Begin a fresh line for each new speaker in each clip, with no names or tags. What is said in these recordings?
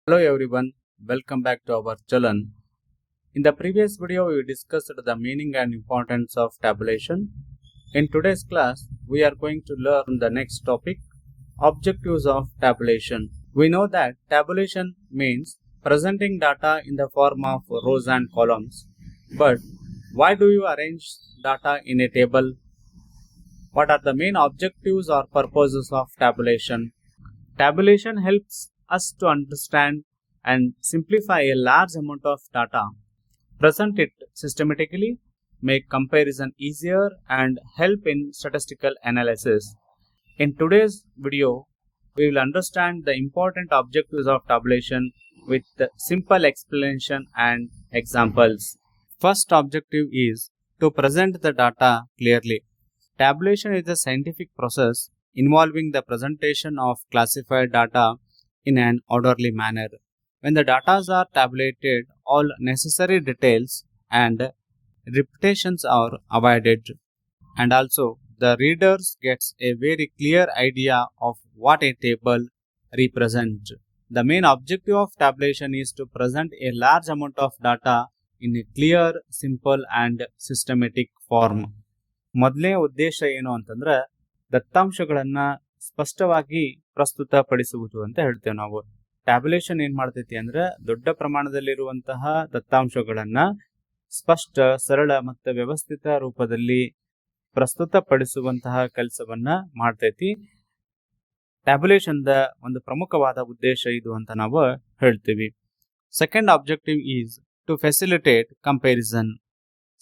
Hello everyone, welcome back to our channel. In the previous video, we discussed the meaning and importance of tabulation. In today's class, we are going to learn the next topic, objectives of tabulation. We know that tabulation means presenting data in the form of rows and columns. But why do you arrange data in a table? What are the main objectives or purposes of tabulation? Tabulation helps us to understand and simplify a large amount of data, present it systematically, make comparison easier, and help in statistical analysis. In today's video, we will understand the important objectives of tabulation with simple explanation and examples. First objective is to present the data clearly. Tabulation is a scientific process involving the presentation of classified data in an orderly manner. When the data are tabulated, all necessary details and repetitions are avoided, and also the readers gets a very clear idea of what a table represents. The main objective of tabulation is to present a large amount of data in a clear, simple and systematic form. ಮೊದಲನೇ ಉದ್ದೇಶ ಏನು ಅಂತಂದ್ರೆ ದತ್ತಾಂಶಗಳನ್ನ ಸ್ಪಷ್ಟವಾಗಿ ಪ್ರಸ್ತುತಪಡಿಸುವುದು ಅಂತ ಹೇಳ್ತೇವೆ ನಾವು. Tabulation ಏನ್ ಮಾಡ್ತೈತಿ ಅಂದ್ರೆ ದೊಡ್ಡ ಪ್ರಮಾಣದಲ್ಲಿರುವಂತಹ ದತ್ತಾಂಶಗಳನ್ನ ಸ್ಪಷ್ಟ, ಸರಳ ಮತ್ತು ವ್ಯವಸ್ಥಿತ ರೂಪದಲ್ಲಿ ಪ್ರಸ್ತುತಪಡಿಸುವಂತಹ ಕೆಲಸವನ್ನ ಮಾಡ್ತೈತಿ. ಟ್ಯಾಬ್ಯುಲೇಷನ್ ದ ಒಂದು ಪ್ರಮುಖವಾದ ಉದ್ದೇಶ ಇದು ಅಂತ ನಾವು ಹೇಳ್ತೀವಿ. Second objective is to facilitate comparison.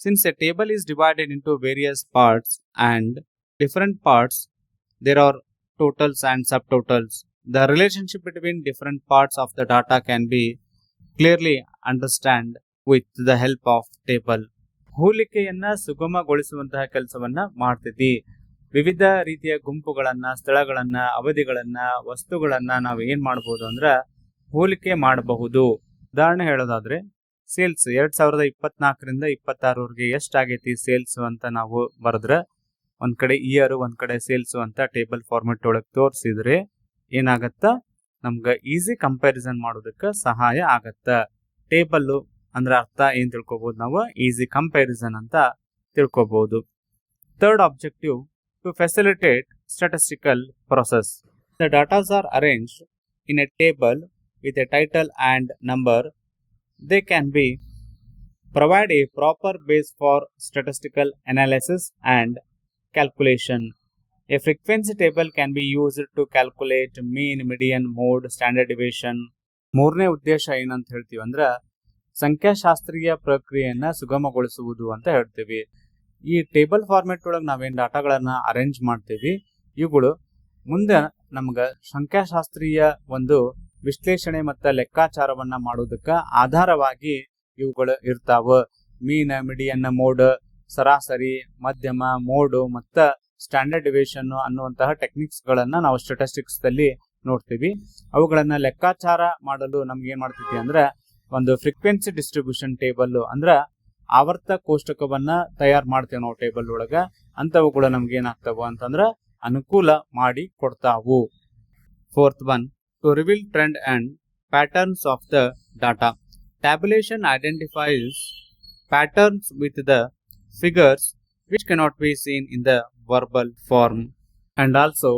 Since a table is divided into various parts and different parts, there are totals and subtotals. The relationship between different parts of the data can be clearly understood with the help of table. ಹೋಲಿಕೆಯನ್ನ ಸುಗಮಗೊಳಿಸುವಂತಹ ಕೆಲಸವನ್ನ ಮಾಡ್ತೈತಿ. ವಿವಿಧ ರೀತಿಯ ಗುಂಪುಗಳನ್ನ, ಸ್ಥಳಗಳನ್ನ, ಅವಧಿಗಳನ್ನ, ವಸ್ತುಗಳನ್ನ ನಾವು ಏನ್ ಮಾಡಬಹುದು ಅಂದ್ರ ಹೋಲಿಕೆ ಮಾಡಬಹುದು. ಉದಾಹರಣೆ ಹೇಳೋದಾದ್ರೆ ಸೇಲ್ಸ್ 2024ರಿಂದ 26ವರೆಗೆ ಎಷ್ಟಾಗೈತಿ ಸೇಲ್ಸ್ ಅಂತ ನಾವು ಬರೆದ್ರೆ ಒಂದ್ ಕಡೆ ಇಯರ್, ಒಂದ್ ಕಡೆ ಸೇಲ್ಸ್ ಅಂತ ಟೇಬಲ್ ಫಾರ್ಮೆಟ್ ಒಳಗೆ ತೋರಿಸಿದ್ರೆ ಏನಾಗತ್ತ, ನಮ್ಗ ಈಸಿ ಕಂಪ್ಯಾರಿಸನ್ ಮಾಡೋದಕ್ಕೆ ಸಹಾಯ ಆಗತ್ತ. ಟೇಬಲ್ ಅಂದ್ರೆ ಅರ್ಥ ಏನ್ ತಿಳ್ಕೊಬಹುದು ನಾವು, ಈಸಿ ಕಂಪ್ಯಾರಿಸನ್ ಅಂತ ತಿಳ್ಕೊಬಹುದು. Third objective to facilitate statistical process. The datas are arranged in a table with a title and number. They can be provide a proper base for statistical analysis and calculation. A frequency table can be used to calculate mean, median, mode, standard deviation. ಮೂರನೇ ಉದ್ದೇಶ ಏನಂತ ಹೇಳ್ತೀವಿ ಅಂದ್ರೆ ಸಂಖ್ಯಾಶಾಸ್ತ್ರೀಯ ಪ್ರಕ್ರಿಯೆಯನ್ನ ಸುಗಮಗೊಳಿಸುವುದು ಅಂತ ಹೇಳ್ತೀವಿ. ಈ ಟೇಬಲ್ ಫಾರ್ಮೆಟ್ ಒಳಗೆ ನಾವೇನ್ ಡಾಟಾಗಳನ್ನ ಅರೇಂಜ್ ಮಾಡ್ತೀವಿ, ಇವುಗಳು ಮುಂದೆ ನಮ್ಗ ಸಂಖ್ಯಾಶಾಸ್ತ್ರೀಯ ಒಂದು ವಿಶ್ಲೇಷಣೆ ಮತ್ತು ಲೆಕ್ಕಾಚಾರವನ್ನ ಮಾಡೋದಕ್ಕೆ ಆಧಾರವಾಗಿ ಇವುಗಳು ಇರ್ತಾವ. ಮೀನ್, ಮಿಡಿಯನ್, ಮೋಡ್, ಸರಾಸರಿ, ಮಧ್ಯಮ, ಮೋಡ್ ಮತ್ತು ಸ್ಟ್ಯಾಂಡರ್ಡ್ ಡಿವಿಷನ್ ಅನ್ನುವಂತಹ ಟೆಕ್ನಿಕ್ಸ್ ಗಳನ್ನ ನಾವು ಸ್ಟಾಟಿಸ್ಟಿಕ್ಸ್ ದಲ್ಲಿ ನೋಡ್ತೀವಿ. ಅವುಗಳನ್ನ ಲೆಕ್ಕಾಚಾರ ಮಾಡಲು ನಮ್ಗೆ ಏನ್ ಮಾಡ್ತೈತಿ ಅಂದ್ರೆ ಒಂದು ಫ್ರೀಕ್ವೆನ್ಸಿ ಡಿಸ್ಟ್ರಿಬ್ಯೂಷನ್ ಟೇಬಲ್ ಅಂದ್ರ ಆವರ್ತ ಕೋಷ್ಟಕವನ್ನ ತಯಾರು ಮಾಡ್ತೇವೆ ನಾವು ಟೇಬಲ್ ಒಳಗ. ಅಂತವುಗಳು ನಮ್ಗೆ ಏನಾಗ್ತಾವ ಅಂತಂದ್ರ ಅನುಕೂಲ ಮಾಡಿ ಕೊಡ್ತಾವು. Fourth one, to reveal trend and patterns of the data. Tabulation identifies patterns with the figures which cannot be seen in the verbal form, and also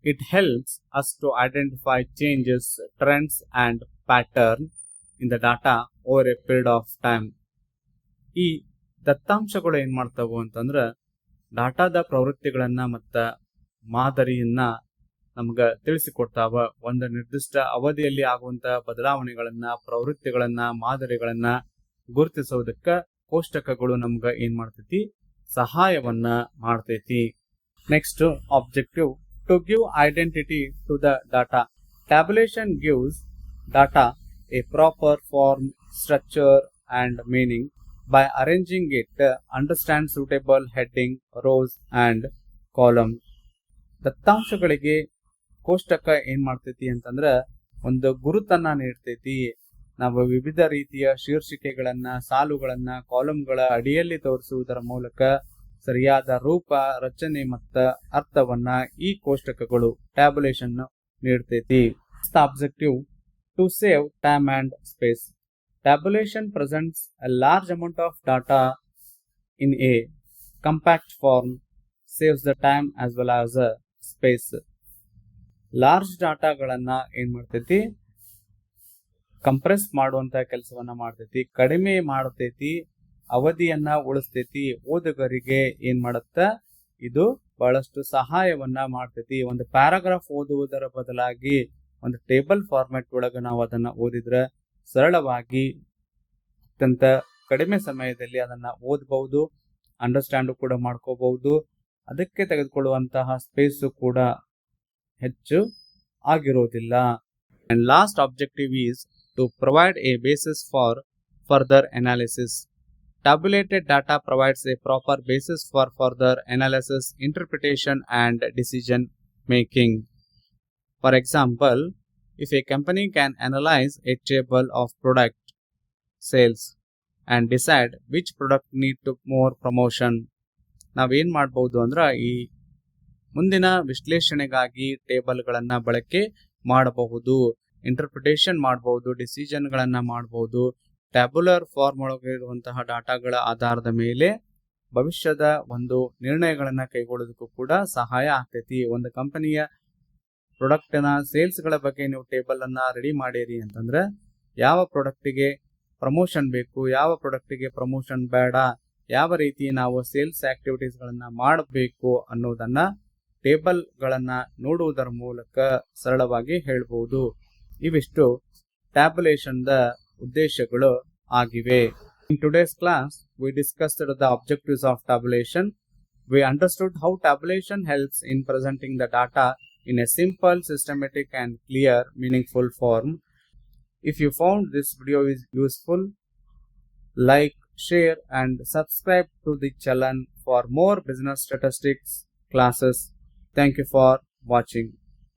it helps us to identify changes, trends and pattern in the data over a period of time. ಈ ದತ್ತಾಂಶಗಳು ಏನ್ ಮಾಡ್ತಾವು ಅಂತಂದ್ರ ಡಾಟಾದ ಪ್ರವೃತ್ತಿಗಳನ್ನ ಮತ್ತ ಮಾದರಿಯನ್ನ ನಮ್ಗ ತಿಳಿಸಿಕೊಡ್ತಾವ. ಒಂದು ನಿರ್ದಿಷ್ಟ ಅವಧಿಯಲ್ಲಿ ಆಗುವಂತಹ ಬದಲಾವಣೆಗಳನ್ನ, ಪ್ರವೃತ್ತಿಗಳನ್ನ, ಮಾದರಿಗಳನ್ನ ಗುರುತಿಸೋದಕ್ಕ ಕೋಷ್ಟಕಗಳು ನಮ್ಗ ಏನ್ ಮಾಡ್ತೈತಿ, ಸಹಾಯವನ್ನ ಮಾಡ್ತೈತಿ. Next objective to give identity to the data. Tabulation gives data a proper form, structure and meaning. By arranging it, understand suitable heading, rows and column. ದತ್ತಾಂಶಗಳಿಗೆ ಕೋಷ್ಟಕ ಏನ್ ಮಾಡ್ತೈತಿ ಅಂತಂದ್ರ ಒಂದು ಗುರುತನ್ನ ನೀಡ್ತೈತಿ. ನಾವು ವಿವಿಧ ರೀತಿಯ ಶೀರ್ಷಿಕೆಗಳನ್ನ, ಸಾಲುಗಳನ್ನ, ಕಾಲಂಗಳ ಅಡಿಯಲ್ಲಿ ತೋರಿಸುವುದರ ಮೂಲಕ ಸರಿಯಾದ ರೂಪ, ರಚನೆ ಮತ್ತ ಅರ್ಥವನ್ನ ಈ ಕೋಷ್ಟಕಗಳು ಟ್ಯಾಬ್ಯುಲೇಷನ್ ನೀಡ್ತೈತಿ. Objective to save time and space. Tabulation presents a large amount of data in a compact form, saves the time as well as space. Large ಡಾಟಾಗಳನ್ನ ಏನ್ ಮಾಡ್ತೈತಿ, ಕಂಪ್ರೆಸ್ ಮಾಡುವಂತ ಕೆಲಸವನ್ನ ಮಾಡ್ತೈತಿ, ಕಡಿಮೆ ಮಾಡತೈತಿ, ಅವಧಿಯನ್ನ ಉಳಿಸ್ತೈತಿ. ಓದುಗರಿಗೆ ಏನ್ ಮಾಡುತ್ತ, ಇದು ಬಹಳಷ್ಟು ಸಹಾಯವನ್ನ ಮಾಡ್ತೈತಿ. ಒಂದು ಪ್ಯಾರಾಗ್ರಾಫ್ ಓದುವುದರ ಬದಲಾಗಿ ಒಂದು ಟೇಬಲ್ ಫಾರ್ಮ್ಯಾಟ್ ಒಳಗ ನಾವು ಅದನ್ನ ಓದಿದ್ರೆ ಸರಳವಾಗಿ ಅತ್ಯಂತ ಕಡಿಮೆ ಸಮಯದಲ್ಲಿ ಅದನ್ನ ಓದಬಹುದು, ಅಂಡರ್ಸ್ಟ್ಯಾಂಡ್ ಕೂಡ ಮಾಡ್ಕೋಬಹುದು. ಅದಕ್ಕೆ ತೆಗೆದುಕೊಳ್ಳುವಂತಹ ಸ್ಪೇಸ್ ಕೂಡ ಹೆಚ್ಚು ಆಗಿರೋದಿಲ್ಲ. And last objective is to provide a basis for further analysis. Tabulated data provides a proper basis for further analysis, interpretation, and decision making. For example, if a company can analyze a table of product sales and decide which product need to more promotion, ನಾವೇನ್ ಮಾಡಬಹುದು ಅಂದ್ರೆ ಈ ಮುಂದಿನ ವಿಶ್ಲೇಷಣೆಗಾಗಿ ಟೇಬಲ್ಗಳನ್ನ ಬಳಕೆ ಮಾಡಬಹುದು, interpretation ಮಾಡಬಹುದು, ಡಿಸಿಷನ್ಗಳನ್ನ ಮಾಡಬಹುದು. ಟ್ಯಾಬುಲರ್ ಫಾರ್ಮ್ ಒಳಗೆ ಇರುವಂತಹ ಡಾಟಾಗಳ ಆಧಾರದ ಮೇಲೆ ಭವಿಷ್ಯದ ಒಂದು ನಿರ್ಣಯಗಳನ್ನ ಕೈಗೊಳ್ಳೋದಕ್ಕೂ ಕೂಡ ಸಹಾಯ ಆಗ್ತೈತಿ. ಒಂದು ಕಂಪನಿಯ ಪ್ರಾಡಕ್ಟ್ನ ಸೇಲ್ಸ್ಗಳ ಬಗ್ಗೆ ನೀವು ಟೇಬಲ್ ಅನ್ನ ರೆಡಿ ಮಾಡಿರಿ ಅಂತಂದ್ರೆ ಯಾವ ಪ್ರಾಡಕ್ಟಿಗೆ ಪ್ರಮೋಷನ್ ಬೇಕು, ಯಾವ ಪ್ರಾಡಕ್ಟಿಗೆ ಪ್ರಮೋಷನ್ ಬೇಡ, ಯಾವ ರೀತಿ ನಾವು ಸೇಲ್ಸ್ ಆಕ್ಟಿವಿಟೀಸ್ ಗಳನ್ನ ಮಾಡಬೇಕು ಅನ್ನೋದನ್ನ ಟೇಬಲ್ ಗಳನ್ನ ನೋಡುವುದರ ಮೂಲಕ ಸರಳವಾಗಿ ಹೇಳ್ಬಹುದು. ಇವಿಷ್ಟು ಟ್ಯಾಬುಲೇಷನ್ ದ ಉದ್ದೇಶಗಳು ಆಗಿವೆ. In today's class, we discussed the objectives of tabulation. We understood how tabulation helps in presenting the data in a simple, systematic, and clear, meaningful form. If you found this video is useful, like, share, and subscribe to the channel for more business statistics classes. Thank you for watching.